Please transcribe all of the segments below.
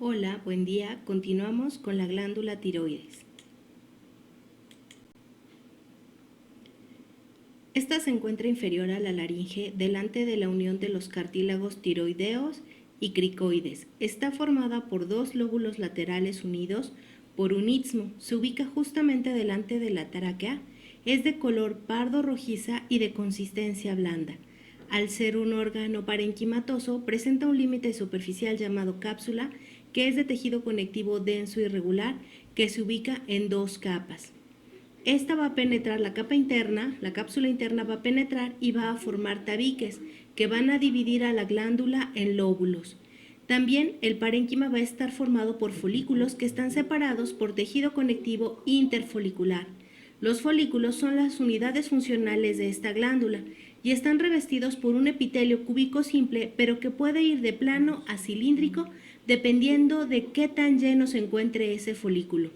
Hola, buen día. Continuamos con la glándula tiroides. Esta se encuentra inferior a la laringe delante de la unión de los cartílagos tiroideos y cricoides. Está formada por dos lóbulos laterales unidos por un istmo. Se ubica justamente delante de la tráquea. Es de color pardo rojiza y de consistencia blanda. Al ser un órgano parenquimatoso, presenta un límite superficial llamado cápsula, que es de tejido conectivo denso y regular, que se ubica en dos capas. Esta va a penetrar la capa interna, la cápsula interna va a penetrar y va a formar tabiques que van a dividir a la glándula en lóbulos. También el parénquima va a estar formado por folículos que están separados por tejido conectivo interfolicular. Los folículos son las unidades funcionales de esta glándula y están revestidos por un epitelio cúbico simple, pero que puede ir de plano a cilíndrico dependiendo de qué tan lleno se encuentre ese folículo.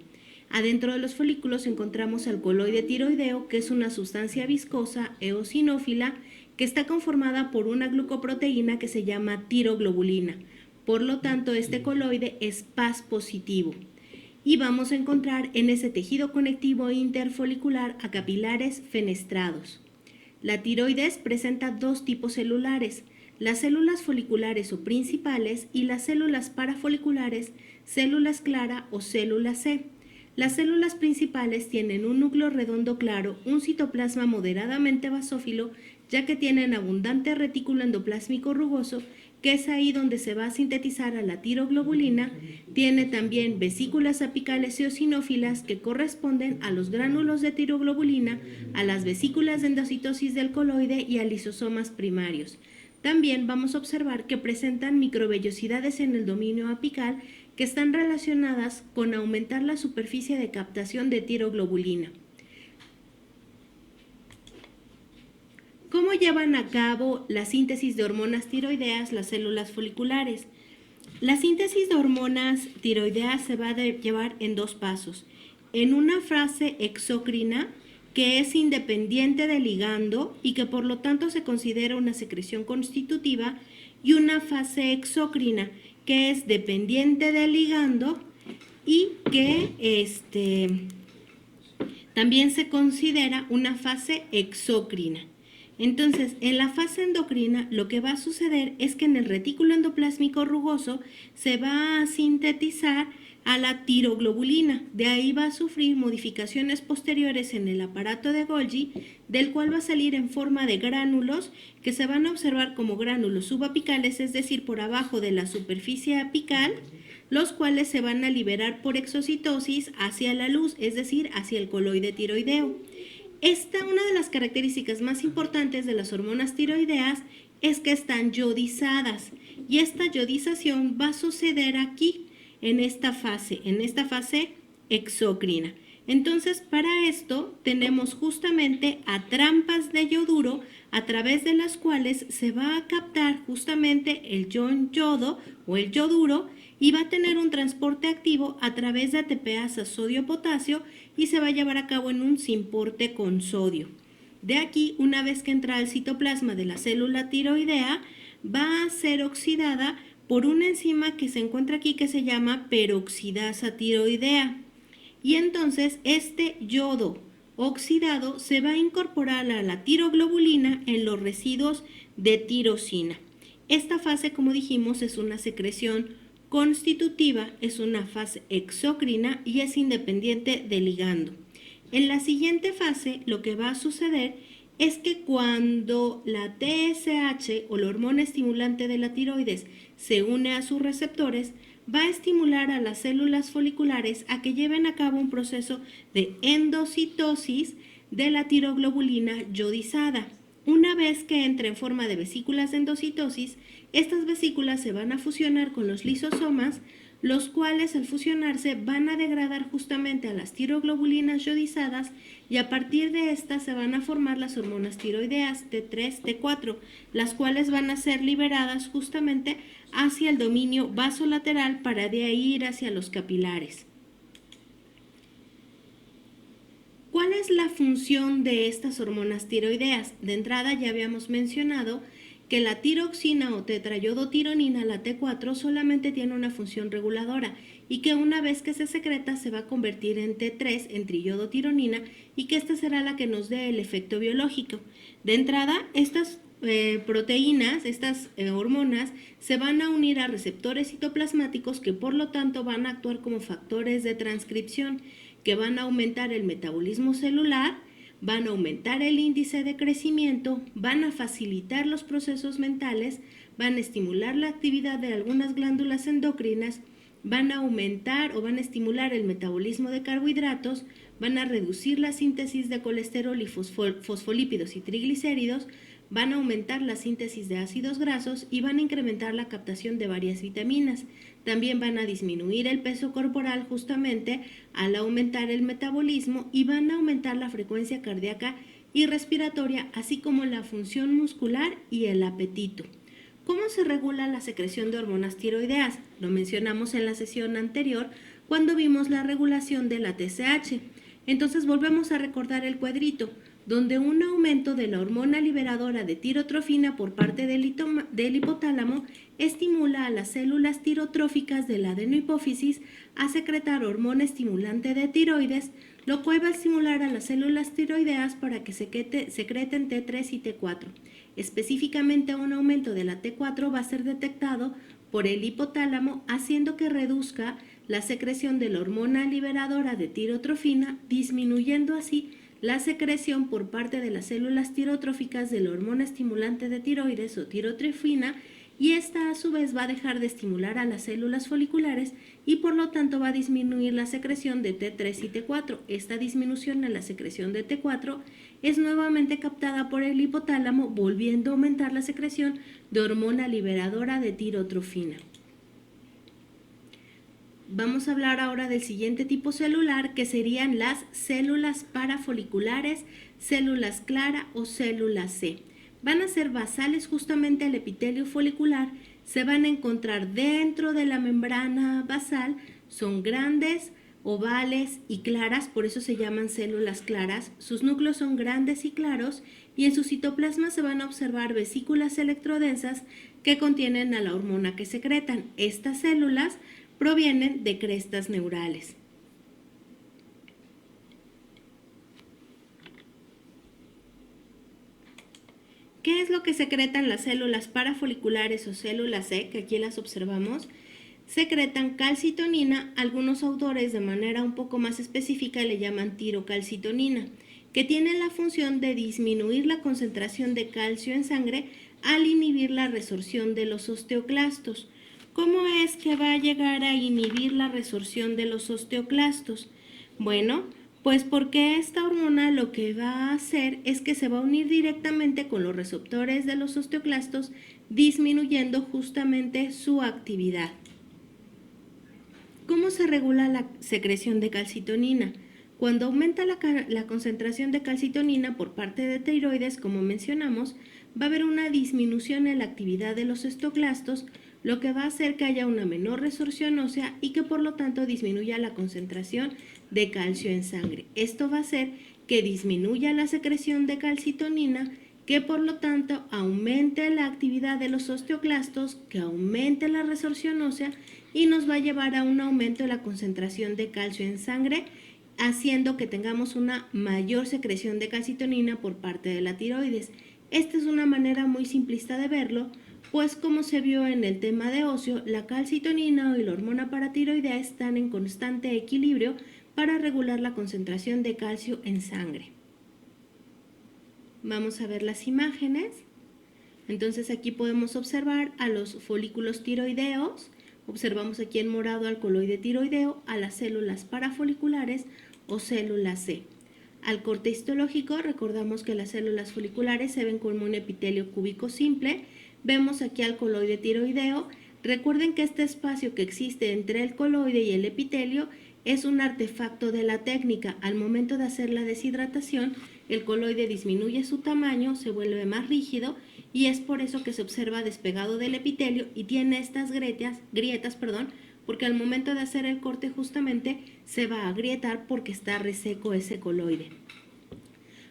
Adentro de los folículos encontramos al coloide tiroideo, que es una sustancia viscosa eosinófila que está conformada por una glucoproteína que se llama tiroglobulina. Por lo tanto, este coloide es Paz positivo. Y vamos a encontrar en ese tejido conectivo interfolicular a capilares fenestrados. La tiroides presenta dos tipos celulares: las células foliculares o principales y las células parafoliculares, células clara o célula C. Las células principales tienen un núcleo redondo claro, un citoplasma moderadamente basófilo, ya que tienen abundante retículo endoplásmico rugoso, que es ahí donde se va a sintetizar a la tiroglobulina. Tiene también vesículas apicales eosinófilas que corresponden a los gránulos de tiroglobulina, a las vesículas de endocitosis del coloide y a lisosomas primarios. También vamos a observar que presentan microvellosidades en el dominio apical que están relacionadas con aumentar la superficie de captación de tiroglobulina. ¿Cómo llevan a cabo la síntesis de hormonas tiroideas las células foliculares? La síntesis de hormonas tiroideas se va a llevar en dos pasos. En una fase exócrina, que es independiente del ligando y que por lo tanto se considera una secreción constitutiva, y una fase exócrina, que es dependiente del ligando y que también se considera una fase exócrina. Entonces, en la fase endocrina, lo que va a suceder es que en el retículo endoplásmico rugoso se va a sintetizar a la tiroglobulina. De ahí va a sufrir modificaciones posteriores en el aparato de Golgi, del cual va a salir en forma de gránulos que se van a observar como gránulos subapicales, es decir, por abajo de la superficie apical, los cuales se van a liberar por exocitosis hacia la luz, es decir, hacia el coloide tiroideo. Una de las características más importantes de las hormonas tiroideas es que están yodizadas, y esta yodización va a suceder aquí, en esta fase exócrina. Entonces, para esto tenemos justamente a trampas de yoduro a través de las cuales se va a captar justamente el ion yodo o el yoduro, y va a tener un transporte activo a través de ATPasa sodio-potasio y se va a llevar a cabo en un simporte con sodio. De aquí, una vez que entra al citoplasma de la célula tiroidea, va a ser oxidada por una enzima que se encuentra aquí que se llama peroxidasa tiroidea. Y entonces este yodo oxidado se va a incorporar a la tiroglobulina en los residuos de tirosina. Esta fase, como dijimos, es una secreción constitutiva, es una fase exócrina y es independiente del ligando. En la siguiente fase, lo que va a suceder es que cuando la TSH o la hormona estimulante de la tiroides se une a sus receptores, va a estimular a las células foliculares a que lleven a cabo un proceso de endocitosis de la tiroglobulina yodizada. Una vez que entre en forma de vesículas de endocitosis, estas vesículas se van a fusionar con los lisosomas, los cuales al fusionarse van a degradar justamente a las tiroglobulinas yodizadas, y a partir de estas se van a formar las hormonas tiroideas T3, T4, las cuales van a ser liberadas justamente hacia el dominio vasolateral para de ahí ir hacia los capilares. ¿Cuál es la función de estas hormonas tiroideas? De entrada ya habíamos mencionado que la tiroxina o tetrayodotironina, la T4, solamente tiene una función reguladora y que una vez que se secreta se va a convertir en T3, en triyodotironina, y que esta será la que nos dé el efecto biológico. De entrada, estas proteínas, estas hormonas, se van a unir a receptores citoplasmáticos que por lo tanto van a actuar como factores de transcripción, que van a aumentar el metabolismo celular, van a aumentar el índice de crecimiento, van a facilitar los procesos mentales, van a estimular la actividad de algunas glándulas endocrinas, van a aumentar o van a estimular el metabolismo de carbohidratos, van a reducir la síntesis de colesterol y fosfolípidos y triglicéridos, van a aumentar la síntesis de ácidos grasos y van a incrementar la captación de varias vitaminas. También van a disminuir el peso corporal justamente al aumentar el metabolismo y van a aumentar la frecuencia cardíaca y respiratoria, así como la función muscular y el apetito. ¿Cómo se regula la secreción de hormonas tiroideas? Lo mencionamos en la sesión anterior cuando vimos la regulación de la TSH. Entonces volvemos a recordar el cuadrito, donde un aumento de la hormona liberadora de tirotrofina por parte del hipotálamo estimula a las células tirotróficas de la adenohipófisis a secretar hormona estimulante de tiroides, lo cual va a estimular a las células tiroideas para que secreten T3 y T4. Específicamente, un aumento de la T4 va a ser detectado por el hipotálamo, haciendo que reduzca la secreción de la hormona liberadora de tirotrofina, disminuyendo así la secreción por parte de las células tirotróficas de la hormona estimulante de tiroides o tirotrofina, y esta a su vez va a dejar de estimular a las células foliculares y por lo tanto va a disminuir la secreción de T3 y T4. Esta disminución en la secreción de T4 es nuevamente captada por el hipotálamo, volviendo a aumentar la secreción de hormona liberadora de tirotrofina. Vamos a hablar ahora del siguiente tipo celular, que serían las células parafoliculares, células clara o células C. Van a ser basales justamente al epitelio folicular, se van a encontrar dentro de la membrana basal, son grandes, ovales y claras, por eso se llaman células claras. Sus núcleos son grandes y claros y en su citoplasma se van a observar vesículas electrodensas que contienen a la hormona que secretan. Estas células provienen de crestas neurales. ¿Qué es lo que secretan las células parafoliculares o células C, que aquí las observamos? Secretan calcitonina, algunos autores de manera un poco más específica le llaman tirocalcitonina, que tiene la función de disminuir la concentración de calcio en sangre al inhibir la resorción de los osteoclastos. ¿Cómo es que va a llegar a inhibir la resorción de los osteoclastos? Bueno, pues porque esta hormona lo que va a hacer es que se va a unir directamente con los receptores de los osteoclastos, disminuyendo justamente su actividad. ¿Cómo se regula la secreción de calcitonina? Cuando aumenta la concentración de calcitonina por parte de tiroides, como mencionamos, va a haber una disminución en la actividad de los osteoclastos, lo que va a hacer que haya una menor resorción ósea y que por lo tanto disminuya la concentración de calcio en sangre. Esto va a hacer que disminuya la secreción de calcitonina, que por lo tanto aumente la actividad de los osteoclastos, que aumente la resorción ósea y nos va a llevar a un aumento de la concentración de calcio en sangre, haciendo que tengamos una mayor secreción de calcitonina por parte de la tiroides. Esta es una manera muy simplista de verlo, pues como se vio en el tema de óseo, la calcitonina y la hormona paratiroidea están en constante equilibrio para regular la concentración de calcio en sangre. Vamos a ver las imágenes. Entonces aquí podemos observar a los folículos tiroideos, observamos aquí en morado al coloide tiroideo, a las células parafoliculares o células C. Al corte histológico, recordamos que las células foliculares se ven como un epitelio cúbico simple. Vemos aquí al coloide tiroideo. Recuerden que este espacio que existe entre el coloide y el epitelio es un artefacto de la técnica. Al momento de hacer la deshidratación, el coloide disminuye su tamaño, se vuelve más rígido y es por eso que se observa despegado del epitelio y tiene estas grietas, porque al momento de hacer el corte justamente se va a agrietar porque está reseco ese coloide.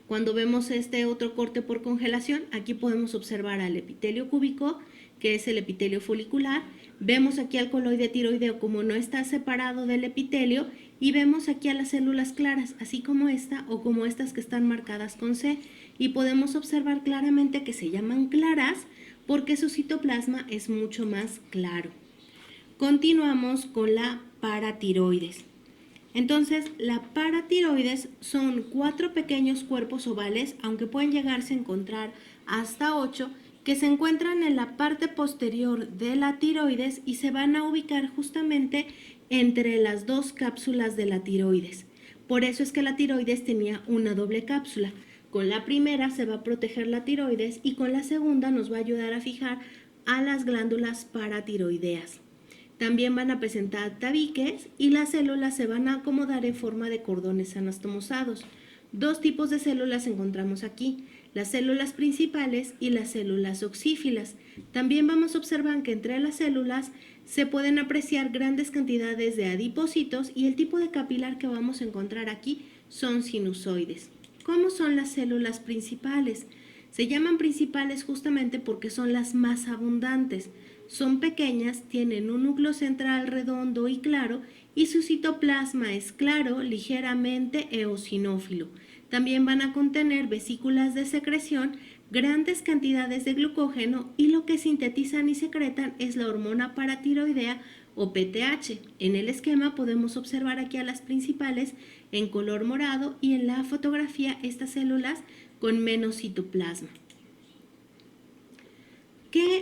Cuando vemos este otro corte por congelación, aquí podemos observar al epitelio cúbico, que es el epitelio folicular. Vemos aquí al coloide tiroideo como no está separado del epitelio y vemos aquí a las células claras, así como esta o como estas que están marcadas con C. Y podemos observar claramente que se llaman claras porque su citoplasma es mucho más claro. Continuamos con la paratiroides. Entonces, la paratiroides son 4 pequeños cuerpos ovales, aunque pueden llegarse a encontrar hasta 8, que se encuentran en la parte posterior de la tiroides y se van a ubicar justamente entre las dos cápsulas de la tiroides. Por eso es que la tiroides tenía una doble cápsula. Con la primera se va a proteger la tiroides y con la segunda nos va a ayudar a fijar a las glándulas paratiroideas. También van a presentar tabiques y las células se van a acomodar en forma de cordones anastomosados. 2 tipos de células encontramos aquí, las células principales y las células oxífilas. También vamos a observar que entre las células se pueden apreciar grandes cantidades de adipocitos y el tipo de capilar que vamos a encontrar aquí son sinusoides. ¿Cómo son las células principales? Se llaman principales justamente porque son las más abundantes. Son pequeñas, tienen un núcleo central redondo y claro y su citoplasma es claro, ligeramente eosinófilo. También van a contener vesículas de secreción, grandes cantidades de glucógeno y lo que sintetizan y secretan es la hormona paratiroidea o PTH. En el esquema podemos observar aquí a las principales en color morado y en la fotografía estas células con menos citoplasma.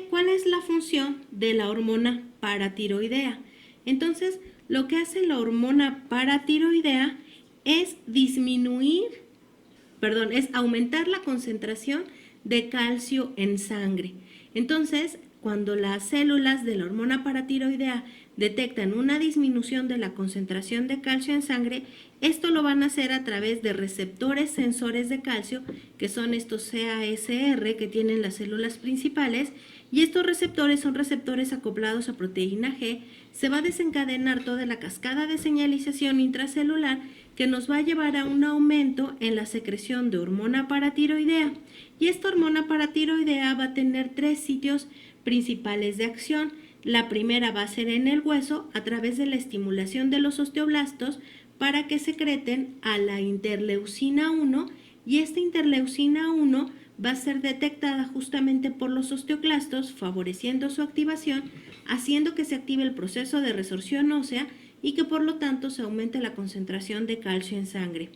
¿Cuál es la función de la hormona paratiroidea? Entonces, lo que hace la hormona paratiroidea es es aumentar la concentración de calcio en sangre. Entonces, cuando las células de la hormona paratiroidea detectan una disminución de la concentración de calcio en sangre, esto lo van a hacer a través de receptores sensores de calcio, que son estos CASR que tienen las células principales, y estos receptores son receptores acoplados a proteína G. Se va a desencadenar toda la cascada de señalización intracelular que nos va a llevar a un aumento en la secreción de hormona paratiroidea. Y esta hormona paratiroidea va a tener 3 sitios principales de acción. La primera va a ser en el hueso a través de la estimulación de los osteoblastos para que secreten a la interleucina 1 y esta interleucina 1 va a ser detectada justamente por los osteoclastos, favoreciendo su activación, haciendo que se active el proceso de resorción ósea y que por lo tanto se aumente la concentración de calcio en sangre.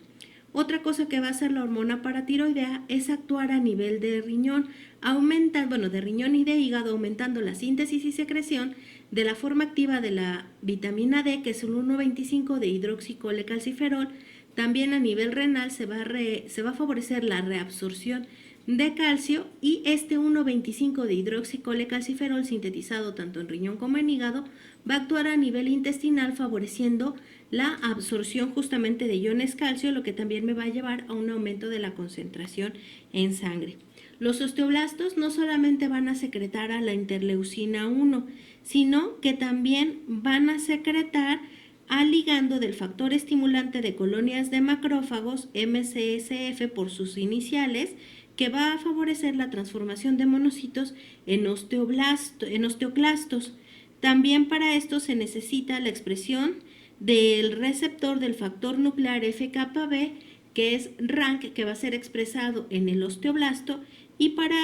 Otra cosa que va a hacer la hormona paratiroidea es actuar a nivel de riñón, de riñón y de hígado, aumentando la síntesis y secreción de la forma activa de la vitamina D, que es el 1,25 de hidroxicolecalciferol. También a nivel renal se va a favorecer la reabsorción de calcio y este 1,25 de hidroxicolecalciferol sintetizado tanto en riñón como en hígado va a actuar a nivel intestinal favoreciendo la absorción justamente de iones calcio, lo que también me va a llevar a un aumento de la concentración en sangre. Los osteoblastos no solamente van a secretar a la interleucina 1, sino que también van a secretar al ligando del factor estimulante de colonias de macrófagos, MCSF por sus iniciales, que va a favorecer la transformación de monocitos en osteoclastos. También para esto se necesita la expresión del receptor del factor nuclear FKB, que es RANK, que va a ser expresado en el osteoclasto, y para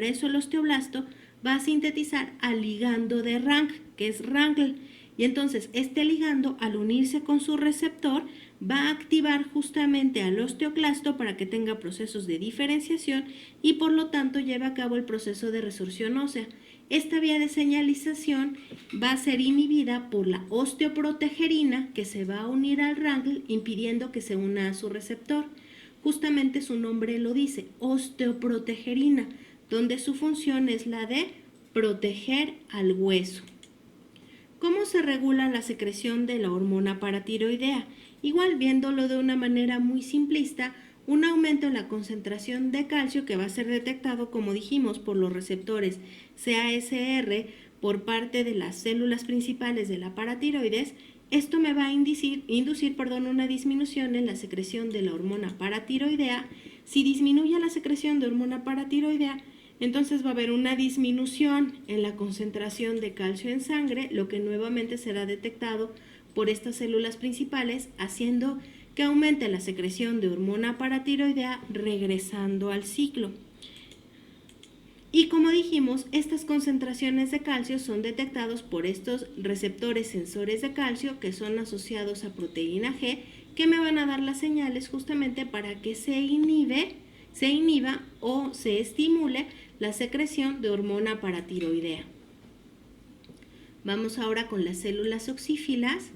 eso el osteoblasto va a sintetizar al ligando de RANK, que es RANKL. Y entonces este ligando, al unirse con su receptor, va a activar justamente al osteoclasto para que tenga procesos de diferenciación y por lo tanto lleve a cabo el proceso de resorción ósea. Esta vía de señalización va a ser inhibida por la osteoprotegerina que se va a unir al RANKL impidiendo que se una a su receptor. Justamente su nombre lo dice, osteoprotegerina, donde su función es la de proteger al hueso. ¿Cómo se regula la secreción de la hormona paratiroidea? Igual viéndolo de una manera muy simplista, un aumento en la concentración de calcio que va a ser detectado, como dijimos, por los receptores CASR por parte de las células principales de la paratiroides, esto me va a inducir una disminución en la secreción de la hormona paratiroidea. Si disminuye la secreción de hormona paratiroidea, entonces va a haber una disminución en la concentración de calcio en sangre, lo que nuevamente será detectado por estas células principales, haciendo que aumente la secreción de hormona paratiroidea, regresando al ciclo. Y como dijimos, estas concentraciones de calcio son detectados por estos receptores sensores de calcio que son asociados a proteína G, que me van a dar las señales justamente para que se inhiba o se estimule la secreción de hormona paratiroidea. Vamos ahora con las células oxífilas.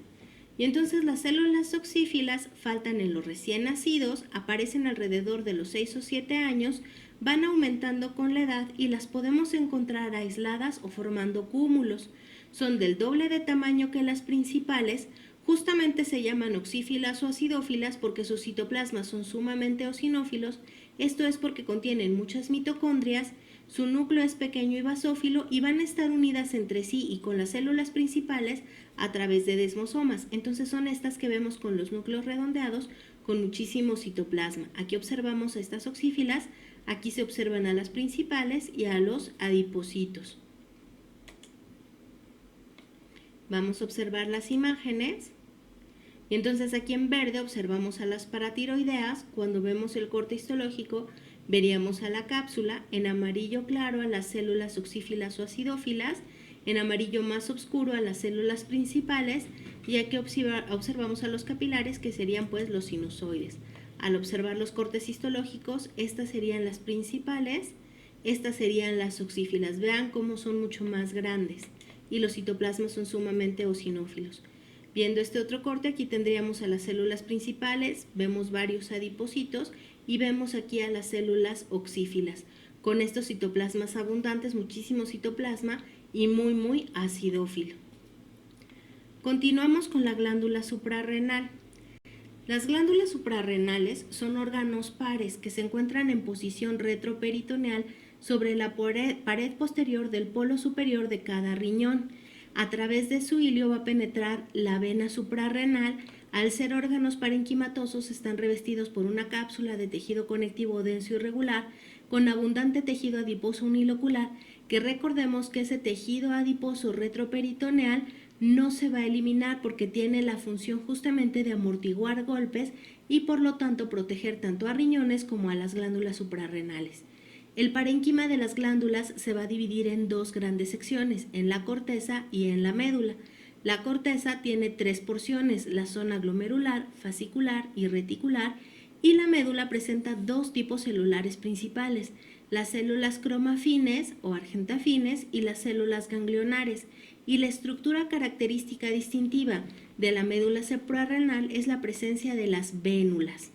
Y entonces las células oxífilas faltan en los recién nacidos, aparecen alrededor de los 6 o 7 años, van aumentando con la edad y las podemos encontrar aisladas o formando cúmulos. Son del doble de tamaño que las principales, justamente se llaman oxífilas o acidófilas porque sus citoplasmas son sumamente eosinófilos, esto es porque contienen muchas mitocondrias, su núcleo es pequeño y basófilo y van a estar unidas entre sí y con las células principales a través de desmosomas. Entonces son estas que vemos con los núcleos redondeados con muchísimo citoplasma. Aquí observamos a estas oxífilas, aquí se observan a las principales y a los adipocitos. Vamos a observar las imágenes. Y entonces aquí en verde observamos a las paratiroideas. Cuando vemos el corte histológico veríamos a la cápsula, en amarillo claro a las células oxífilas o acidófilas, en amarillo más oscuro a las células principales y aquí observamos a los capilares que serían pues los sinusoides. Al observar los cortes histológicos, estas serían las principales, estas serían las oxífilas. Vean cómo son mucho más grandes y los citoplasmas son sumamente eosinófilos. Viendo este otro corte, aquí tendríamos a las células principales, vemos varios adipocitos y vemos aquí a las células oxífilas. Con estos citoplasmas abundantes, muchísimo citoplasma y muy acidófilo. Continuamos con la glándula suprarrenal. Las glándulas suprarrenales son órganos pares que se encuentran en posición retroperitoneal sobre la pared posterior del polo superior de cada riñón. A través de su hilio va a penetrar la vena suprarrenal. Al ser órganos parenquimatosos, están revestidos por una cápsula de tejido conectivo denso y regular con abundante tejido adiposo unilocular, que recordemos que ese tejido adiposo retroperitoneal no se va a eliminar porque tiene la función justamente de amortiguar golpes y por lo tanto proteger tanto a riñones como a las glándulas suprarrenales. El parénquima de las glándulas se va a dividir en dos grandes secciones, en la corteza y en la médula. La corteza tiene tres porciones, la zona glomerular, fascicular y reticular, y la médula presenta dos tipos celulares principales, las células cromafines o argentafines y las células ganglionares. Y la estructura característica distintiva de la médula suprarrenal es la presencia de las vénulas.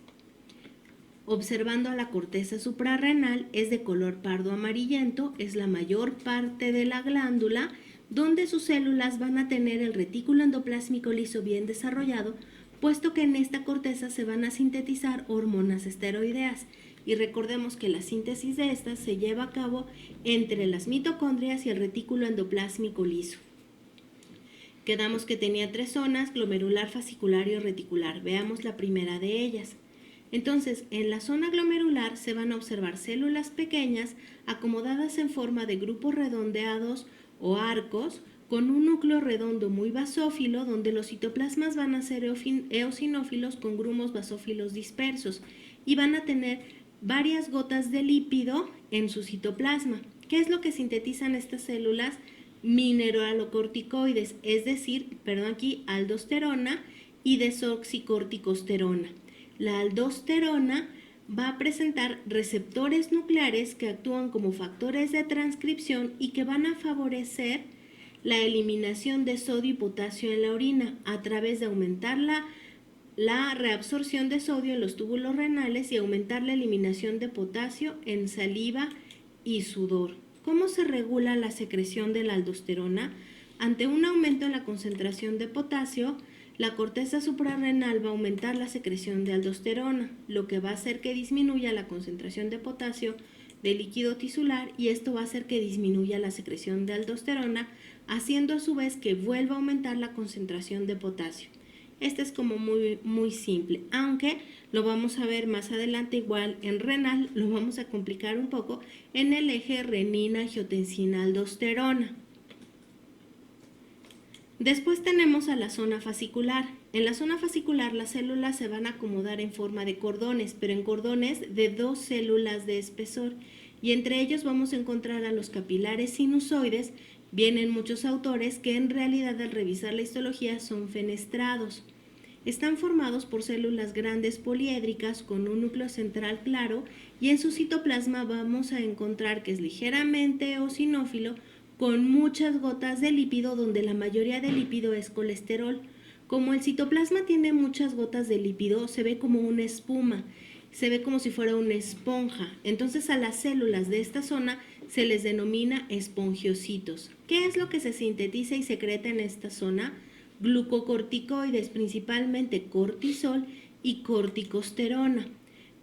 Observando a la corteza suprarrenal, es de color pardo amarillento, es la mayor parte de la glándula, donde sus células van a tener el retículo endoplásmico liso bien desarrollado, puesto que en esta corteza se van a sintetizar hormonas esteroideas. Y recordemos que la síntesis de estas se lleva a cabo entre las mitocondrias y el retículo endoplásmico liso. Quedamos que tenía tres zonas, glomerular, fascicular y reticular. Veamos la primera de ellas. Entonces, en la zona glomerular se van a observar células pequeñas acomodadas en forma de grupos redondeados o arcos con un núcleo redondo muy basófilo donde los citoplasmas van a ser eosinófilos con grumos basófilos dispersos y van a tener varias gotas de lípido en su citoplasma. ¿Qué es lo que sintetizan estas células? Mineralocorticoides, es decir, aldosterona y desoxicorticosterona. La aldosterona va a presentar receptores nucleares que actúan como factores de transcripción y que van a favorecer la eliminación de sodio y potasio en la orina a través de aumentar la reabsorción de sodio en los túbulos renales y aumentar la eliminación de potasio en saliva y sudor. ¿Cómo se regula la secreción de la aldosterona? Ante un aumento en la concentración de potasio, la corteza suprarrenal va a aumentar la secreción de aldosterona, lo que va a hacer que disminuya la concentración de potasio del líquido tisular y esto va a hacer que disminuya la secreción de aldosterona, haciendo a su vez que vuelva a aumentar la concentración de potasio. Este es como muy simple, aunque lo vamos a ver más adelante igual en renal, lo vamos a complicar un poco en el eje renina-angiotensina-aldosterona. Después tenemos a la zona fascicular. En la zona fascicular las células se van a acomodar en forma de cordones, pero en cordones de 2 células de espesor, y entre ellos vamos a encontrar a los capilares sinusoides. Vienen muchos autores que en realidad al revisar la histología son fenestrados. Están formados por células grandes poliédricas con un núcleo central claro, y en su citoplasma vamos a encontrar que es ligeramente eosinófilo con muchas gotas de lípido, donde la mayoría del lípido es colesterol. Como el citoplasma tiene muchas gotas de lípido, se ve como una espuma, se ve como si fuera una esponja. Entonces a las células de esta zona se les denomina espongiocitos. ¿Qué es lo que se sintetiza y secreta en esta zona? Glucocorticoides, principalmente cortisol y corticosterona.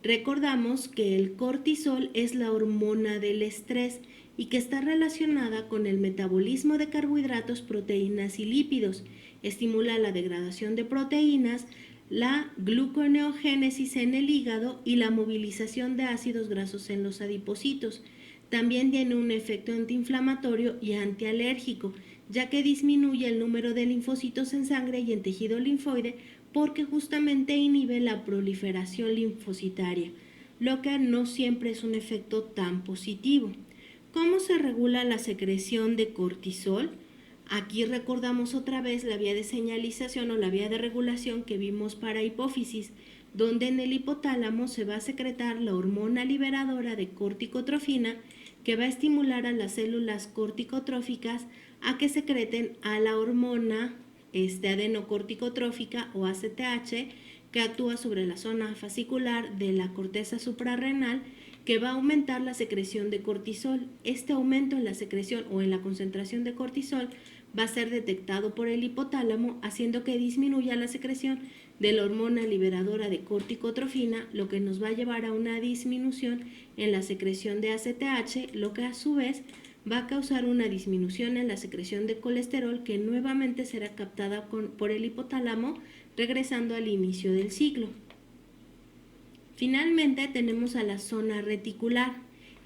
Recordamos que el cortisol es la hormona del estrés y que está relacionada con el metabolismo de carbohidratos, proteínas y lípidos. Estimula la degradación de proteínas, la gluconeogénesis en el hígado y la movilización de ácidos grasos en los adipocitos. También tiene un efecto antiinflamatorio y antialérgico, ya que disminuye el número de linfocitos en sangre y en tejido linfoide, porque justamente inhibe la proliferación linfocitaria, lo que no siempre es un efecto tan positivo. ¿Cómo se regula la secreción de cortisol? Aquí recordamos otra vez la vía de señalización o la vía de regulación que vimos para hipófisis, donde en el hipotálamo se va a secretar la hormona liberadora de corticotrofina, que va a estimular a las células corticotróficas a que secreten a la hormona adenocorticotrófica o ACTH, que actúa sobre la zona fascicular de la corteza suprarrenal, que va a aumentar la secreción de cortisol. Este aumento en la secreción o en la concentración de cortisol va a ser detectado por el hipotálamo, haciendo que disminuya la secreción de la hormona liberadora de corticotrofina, lo que nos va a llevar a una disminución en la secreción de ACTH, lo que a su vez va a causar una disminución en la secreción de colesterol, que nuevamente será captada por el hipotálamo, regresando al inicio del ciclo. Finalmente tenemos a la zona reticular.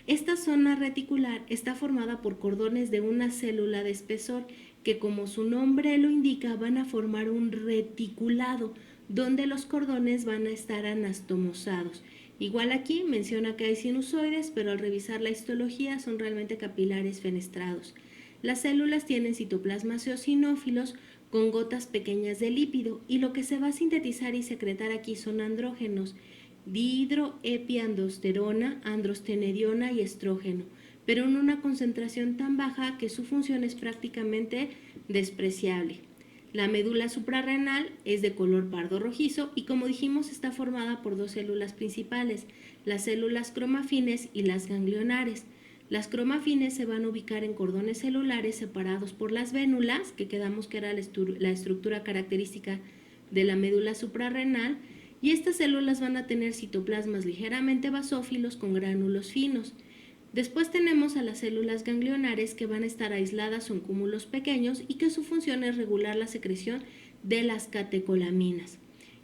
Esta zona reticular está formada por cordones de una célula de espesor que, como su nombre lo indica, van a formar un reticulado, donde los cordones van a estar anastomosados. Igual aquí menciona que hay sinusoides, pero al revisar la histología son realmente capilares fenestrados. Las células tienen citoplasmas eosinófilos con gotas pequeñas de lípido, y lo que se va a sintetizar y secretar aquí son andrógenos: dihidroepiandrosterona, androstenediona y estrógeno, pero en una concentración tan baja que su función es prácticamente despreciable. La médula suprarrenal es de color pardo rojizo y, como dijimos, está formada por 2 células principales, las células cromafines y las ganglionares. Las cromafines se van a ubicar en cordones celulares separados por las vénulas, que quedamos que era la estructura característica de la médula suprarrenal, y estas células van a tener citoplasmas ligeramente basófilos con gránulos finos. Después tenemos a las células ganglionares, que van a estar aisladas o en cúmulos pequeños y que su función es regular la secreción de las catecolaminas.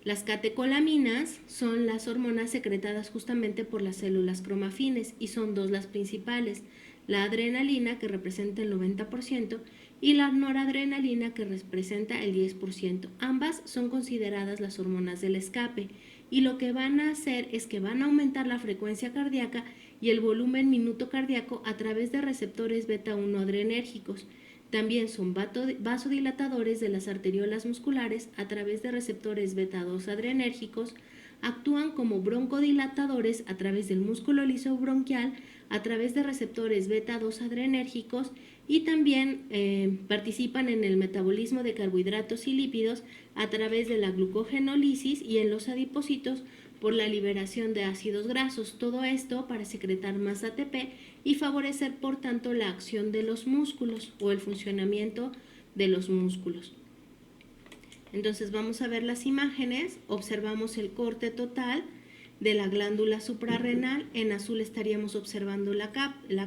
Las catecolaminas son las hormonas secretadas justamente por las células cromafines, y son 2 las principales: la adrenalina, que representa el 90%, y la noradrenalina, que representa el 10%. Ambas son consideradas las hormonas del escape, y lo que van a hacer es que van a aumentar la frecuencia cardíaca y el volumen minuto cardíaco a través de receptores beta-1 adrenérgicos. También son vasodilatadores de las arteriolas musculares a través de receptores beta-2 adrenérgicos. Actúan como broncodilatadores a través del músculo liso bronquial a través de receptores beta-2 adrenérgicos, y también participan en el metabolismo de carbohidratos y lípidos a través de la glucogenólisis y en los adipocitos por la liberación de ácidos grasos. Todo esto para secretar más ATP y favorecer, por tanto, la acción de los músculos o el funcionamiento de los músculos. Entonces vamos a ver las imágenes. Observamos el corte total de la glándula suprarrenal. En azul estaríamos observando la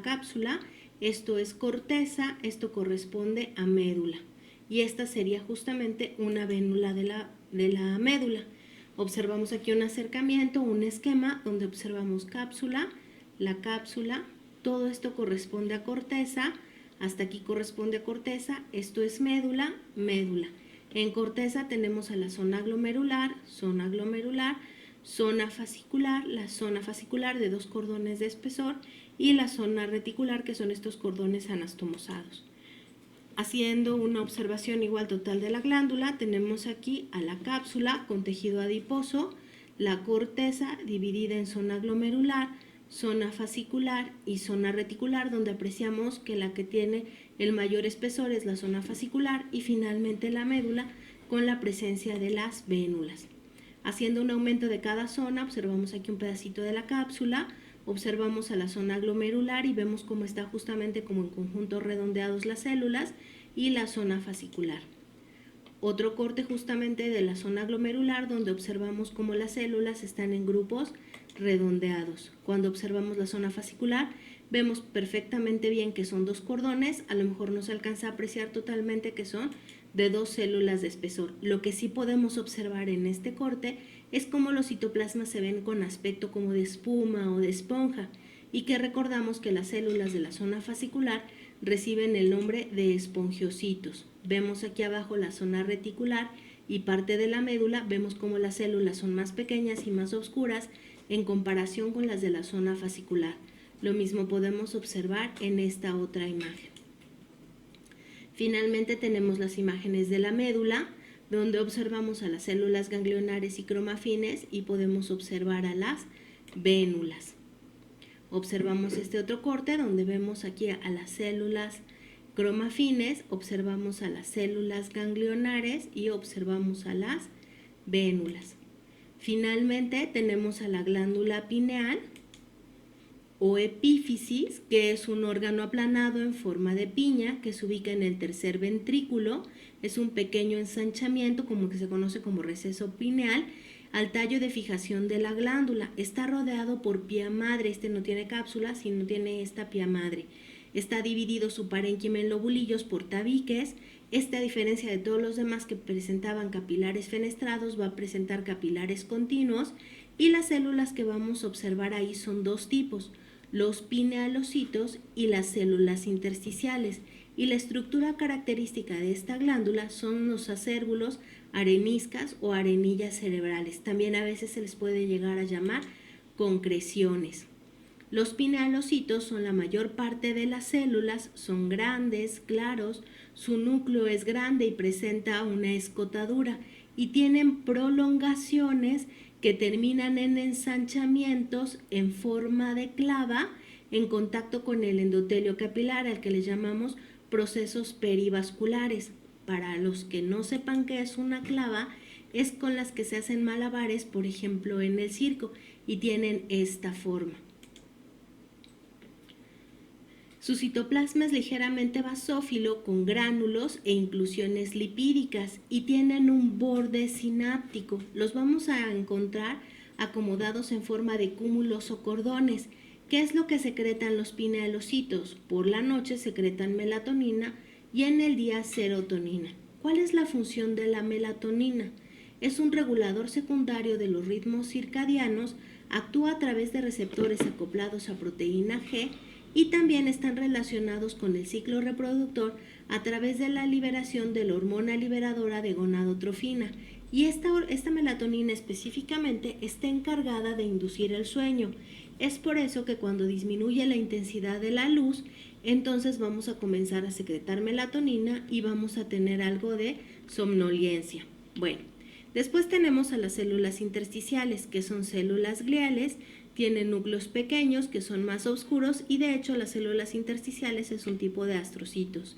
cápsula, esto es corteza, esto corresponde a médula. Y esta sería justamente una vénula de la médula. Observamos aquí un acercamiento, un esquema donde observamos cápsula, la cápsula, todo esto corresponde a corteza, hasta aquí corresponde a corteza, esto es médula, médula. En corteza tenemos a la zona glomerular, zona fascicular, la zona fascicular de 2 cordones de espesor y la zona reticular, que son estos cordones anastomosados. Haciendo una observación igual total de la glándula, tenemos aquí a la cápsula con tejido adiposo, la corteza dividida en zona glomerular, zona fascicular y zona reticular, donde apreciamos que la que tiene el mayor espesor es la zona fascicular, y finalmente la médula con la presencia de las vénulas. Haciendo un aumento de cada zona, observamos aquí un pedacito de la cápsula, observamos a la zona glomerular y vemos cómo está justamente como en conjuntos redondeados las células, y la zona fascicular. Otro corte justamente de la zona glomerular, donde observamos cómo las células están en grupos redondeados. Cuando observamos la zona fascicular, vemos perfectamente bien que son 2 cordones, a lo mejor no se alcanza a apreciar totalmente que son de 2 células de espesor. Lo que sí podemos observar en este corte es cómo los citoplasmas se ven con aspecto como de espuma o de esponja, y que recordamos que las células de la zona fascicular reciben el nombre de espongiocitos. Vemos aquí abajo la zona reticular y parte de la médula, vemos cómo las células son más pequeñas y más oscuras en comparación con las de la zona fascicular. Lo mismo podemos observar en esta otra imagen. Finalmente tenemos las imágenes de la médula, donde observamos a las células ganglionares y cromafines y podemos observar a las vénulas. Observamos este otro corte donde vemos aquí a las células cromafines, observamos a las células ganglionares y observamos a las vénulas. Finalmente tenemos a la glándula pineal o epífisis, que es un órgano aplanado en forma de piña que se ubica en el tercer ventrículo. Es un pequeño ensanchamiento, como que se conoce como receso pineal, al tallo de fijación de la glándula. Está rodeado por pía madre, este no tiene cápsula, sino tiene esta pía madre. Está dividido su parénquima en lobulillos por tabiques. Este, a diferencia de todos los demás que presentaban capilares fenestrados, va a presentar capilares continuos, y las células que vamos a observar ahí son 2 tipos, los pinealocitos y las células intersticiales. Y la estructura característica de esta glándula son los acérbulos, areniscas o arenillas cerebrales. También a veces se les puede llegar a llamar concreciones. Los pinealocitos son la mayor parte de las células, son grandes, claros, su núcleo es grande y presenta una escotadura, y tienen prolongaciones que terminan en ensanchamientos en forma de clava en contacto con el endotelio capilar, al que le llamamos procesos perivasculares. Para los que no sepan qué es una clava, es con las que se hacen malabares, por ejemplo, en el circo, y tienen esta forma. Su citoplasma es ligeramente basófilo con gránulos e inclusiones lipídicas y tienen un borde sináptico. Los vamos a encontrar acomodados en forma de cúmulos o cordones. ¿Qué es lo que secretan los pinealocitos? Por la noche secretan melatonina y en el día serotonina. ¿Cuál es la función de la melatonina? Es un regulador secundario de los ritmos circadianos, actúa a través de receptores acoplados a proteína G, y también están relacionados con el ciclo reproductor a través de la liberación de la hormona liberadora de gonadotrofina. Y esta melatonina específicamente está encargada de inducir el sueño. Es por eso que cuando disminuye la intensidad de la luz, entonces vamos a comenzar a secretar melatonina y vamos a tener algo de somnolencia. Bueno, después tenemos a las células intersticiales, que son células gliales. Tienen núcleos pequeños que son más oscuros, y de hecho las células intersticiales es un tipo de astrocitos.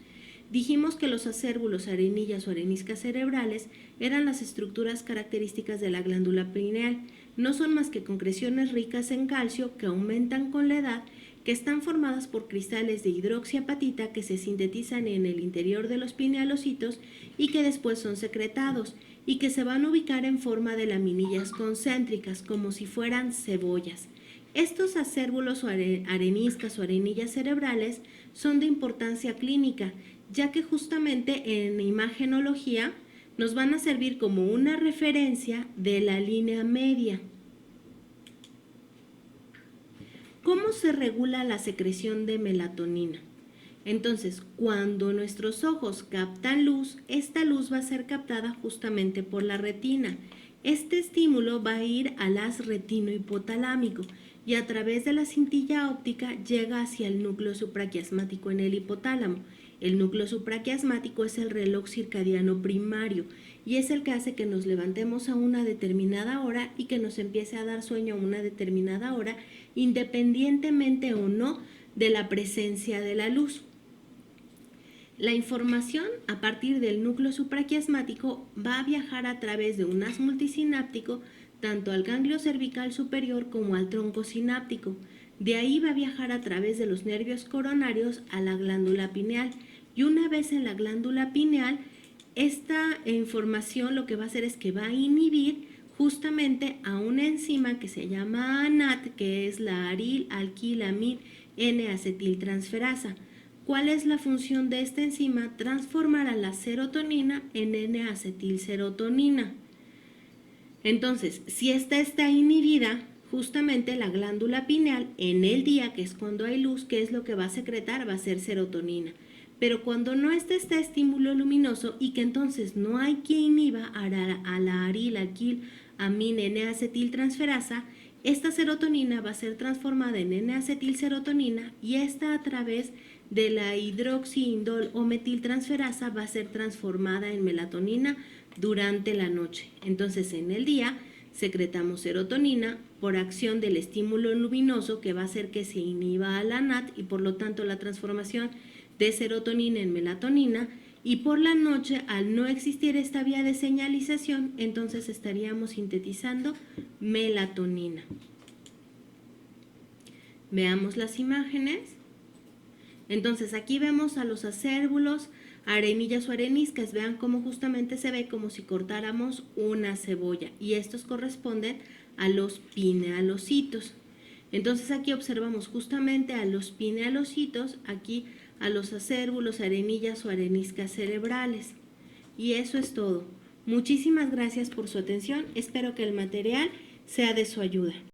Dijimos que los acérbulos, arenillas o areniscas cerebrales eran las estructuras características de la glándula pineal. No son más que concreciones ricas en calcio que aumentan con la edad, que están formadas por cristales de hidroxiapatita que se sintetizan en el interior de los pinealocitos y que después son secretados, y que se van a ubicar en forma de laminillas concéntricas, como si fueran cebollas. Estos acérbulos o areniscas o arenillas cerebrales son de importancia clínica, ya que justamente en imagenología nos van a servir como una referencia de la línea media. ¿Cómo se regula la secreción de melatonina? Entonces, cuando nuestros ojos captan luz, esta luz va a ser captada justamente por la retina. Este estímulo va a ir al haz retinohipotalámico y a través de la cintilla óptica llega hacia el núcleo supraquiasmático en el hipotálamo. El núcleo supraquiasmático es el reloj circadiano primario y es el que hace que nos levantemos a una determinada hora y que nos empiece a dar sueño a una determinada hora, independientemente o no de la presencia de la luz. La información a partir del núcleo supraquiasmático va a viajar a través de un haz multisináptico tanto al ganglio cervical superior como al tronco sináptico. De ahí va a viajar a través de los nervios coronarios a la glándula pineal y una vez en la glándula pineal, esta información lo que va a hacer es que va a inhibir justamente a una enzima que se llama ANAT, que es la aril-alquilamid N-acetiltransferasa. ¿Cuál es la función de esta enzima? Transformar a la serotonina en N-acetilserotonina. Entonces, si esta está inhibida, justamente la glándula pineal en el día, que es cuando hay luz, ¿qué es lo que va a secretar? Va a ser serotonina. Pero cuando no está este estímulo luminoso y que entonces no hay quien inhiba a la aril-alquilamina N-acetiltransferasa, esta serotonina va a ser transformada en N-acetilserotonina y esta a través de la hidroxiindol o metiltransferasa va a ser transformada en melatonina durante la noche. Entonces en el día secretamos serotonina por acción del estímulo luminoso que va a hacer que se inhiba a la NAT y por lo tanto la transformación de serotonina en melatonina, y por la noche al no existir esta vía de señalización entonces estaríamos sintetizando melatonina. Veamos las imágenes. Entonces aquí vemos a los acérbulos, arenillas o areniscas. Vean cómo justamente se ve como si cortáramos una cebolla y estos corresponden a los pinealocitos. Entonces aquí observamos justamente a los pinealocitos, aquí a los acérbulos, arenillas o areniscas cerebrales. Y eso es todo. Muchísimas gracias por su atención. Espero que el material sea de su ayuda.